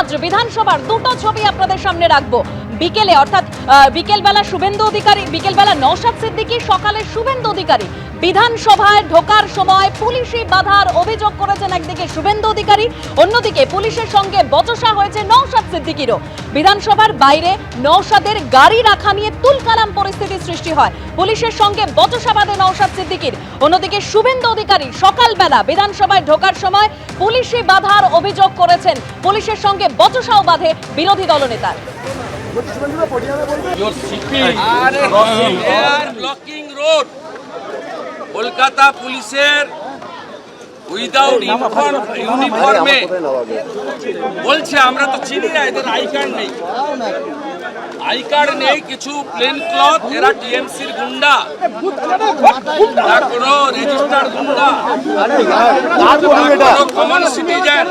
আজ বিধানসভার দুটো ছবি আপনাদের সামনে রাখবো। বিকেলে অর্থাৎ বিকেলবেলা শুভেন্দু অধিকারী, বিকেলবেলা নওশাদ সিদ্দিকী, সকালে শুভেন্দু অধিকারী বিধানসভায় ঢোকার সময় পুলিশি বাধার অভিযোগ করেছেন একদিকে শুভেন্দু অধিকারী, অন্যদিকে পুলিশের সঙ্গে বচসা হয়েছে নওশাদ সিদ্দিকীরও। বিধানসভার বাইরে নওশাদের গাড়ি রাখা নিয়ে তুলকালাম পরিস্থিতি সৃষ্টি হয়। পুলিশের সঙ্গে বচসা বাঁধে নওশাদ সিদ্দিকীর, অন্যদিকে শুভেন্দু অধিকারী সকালবেলা বিধানসভায় ঢোকার সময় পুলিশি বাধার অভিযোগ করেছেন, পুলিশের সঙ্গে বচসাও বাঁধে বিরোধী দলনেতার। কলকাতা পুলিশের উইদাউট ইউনিফর্মে বলছে আমরা তো চিনি না, এদের আই কার্ড নেই, আই কার্ড নেই, কিছু প্লেন ক্লথ, এরা টিএমসির গুন্ডা, না কোনো রেজিস্টার্ড গুন্ডা, কোনো কমন সিটিজেন,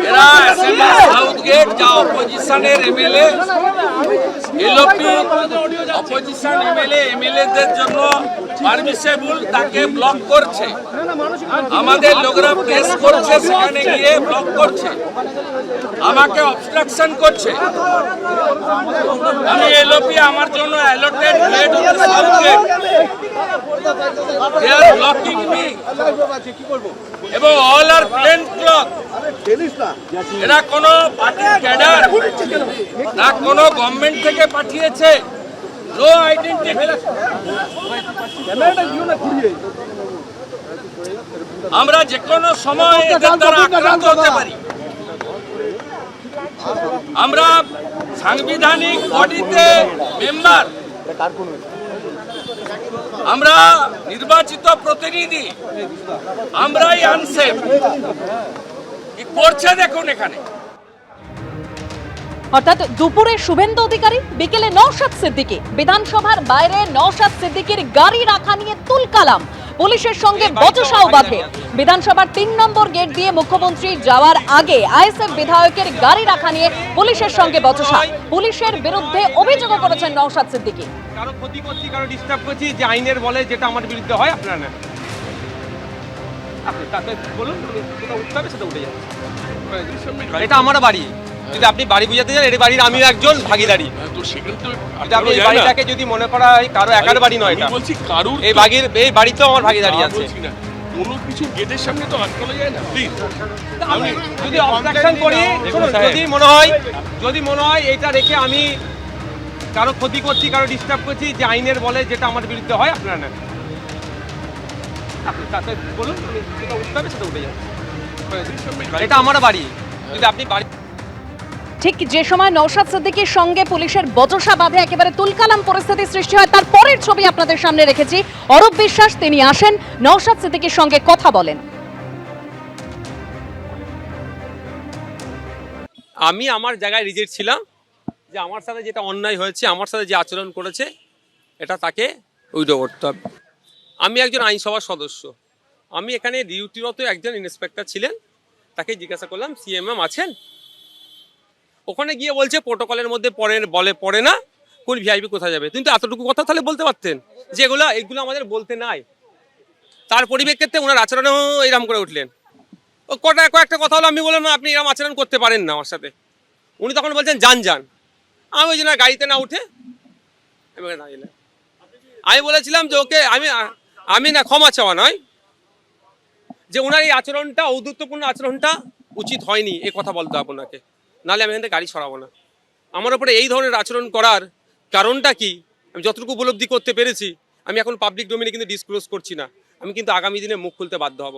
এরা অ্যাসেম্বলি সাউথ গেট যা অপোজিশনের এমএলএ এলওপি অপোজিশন এমএলএদের জন্য পারমিসেবল তাকে ব্লক করছে, আমাদের লোকরা প্রেস করছে, সেখানে গিয়ে ব্লক করছে, আমাকে অবস্ট্রাকশন করছে। আমি এলওপি আমার জন্য allotted gate of the south gate, they are blocking me এবং অল আর প্লেন ক্লথ। এরা কোনো পার্টির ক্যাডার না কোনো গভর্নমেন্ট থেকে পাঠিয়েছে, নো আইডেন্টিটি। আমরা যে কোনো সময় এদের দ্বারা আক্রান্ত হতে পারি। আমরা সাংবিধানিক বডিতে মেম্বার, আমরা নির্বাচিত প্রতিনিধি, আমরাই আনসেফ। কি করছে দেখুন এখানে। অর্থাৎ দুপুরে শুভেন্দু অধিকারী, বিকেলে নওশাদ সিদ্দিকী। বিধানসভার বাইরে নওশাদ সিদ্দিকীর গাড়ি রাখা নিয়ে তুলকালাম, পুলিশের সঙ্গে বচসাও বাঁধে। বিধানসভার ৩ নম্বর গেট দিয়ে মুখ্যমন্ত্রী যাওয়ার আগে আইএসএফ বিধায়কের গাড়ি রাখা নিয়ে পুলিশের সঙ্গে বচসা, পুলিশের বিরুদ্ধে অভিযোগও করেছেন নওশাদ সিদ্দিকী। কারো ক্ষতি করছি, কারো ডিস্টার্ব করছি, যে আইনের বলে যেটা আমার বিরুদ্ধে হয় আপনারা না, আপনি তাতে বলুন যেটা উঠতে হবে সেটা উঠে যাবে। এটা আমার বাড়ি, যদি আপনি বাড়ি বুঝাতে চান, এই বাড়ির আমিও একজন ভাগিদারি। আপনি এই বাড়িটাকে যদি মনে করা হয় কারো একার বাড়ি নয়, এটা বলছি কারো এই বাড়িতেও আমার ভাগিদারি আছে। কোনো কিছু গেটের সামনে তো আটকানো যায় না, প্লিজ। আমি যদি অবস্ট্রাকশন করি, যদি মনে হয় এটা রেখে আমি কারো ক্ষতি করছি, কারো ডিস্টার্ব করছি, যে আইনের বলে যেটা আমার বিরুদ্ধে হয় আপনারা না, আপনি তাতে বলুন যেটা উঠতে হবে সেটা উঠে যাবে। এটা আমার বাড়ি, যদি আপনি বাড়ি। ঠিক যে সময় নওশাদ সিদ্দিকীর সঙ্গে পুলিশের বচসা বাঁধে একেবারে তুলকালাম পরিস্থিতি সৃষ্টি হয়, তার পরের ছবি আপনাদের সামনে রেখেছি। অরূপ বিশ্বাস তিনি আসেন, নওশাদ সিদ্দিকীর সঙ্গে কথা বলেন। আমি আমার জায়গায় রিজেক্ট ছিলাম, যে আমার সাথে যেটা অন্যায় হয়েছে, আমার সাথে যে আচরণ করেছে, এটা তাকে উইথড্র করতে হবে। আমি একজন আইনসভার সদস্য, আমি এখানে ডিউটিরত একজন ইন্সপেক্টর ছিলেন, তাকে জিজ্ঞাসা করলাম সিএমএম আছেন? ওখানে গিয়ে বলছে প্রোটোকলের মধ্যে পড়ে না, কোন ভিআইপি কোথায় যাবে। কিন্তু এতটুকু কথা তাহলে বলতে পারতেন, যে এগুলো আমাদের বলতে নাই। তার পরিপ্রেক্ষিতে ওনার আচরণও এরকম করে উঠলেন। ও কয়েকটা কথা হলো, আমি বললাম না আপনি এরকম আচরণ করতে পারেন না আমার সাথে। উনি তখন বলছেন যান। আমি ওই জন্য গাড়িতে না উঠে আমি বলেছিলাম যে ওকে আমি না ক্ষমা চাওয়া নয়, যে ওনার এই আচরণটা, ঔদ্ধত্যপূর্ণ আচরণটা উচিত হয়নি, এ কথা বলতে আপনাকে, নাহলে আমি এখান থেকে গাড়ি সরাবো না। আমার উপরে এই ধরনের আচরণ করার কারণটা কি আমি যতটুকু উপলব্ধি করতে পেরেছি, আমি এখন পাবলিক ডোমেইনে কিন্তু ডিসক্লোজ করছি না, আমি কিন্তু আগামী দিনে মুখ খুলতে বাধ্য হব।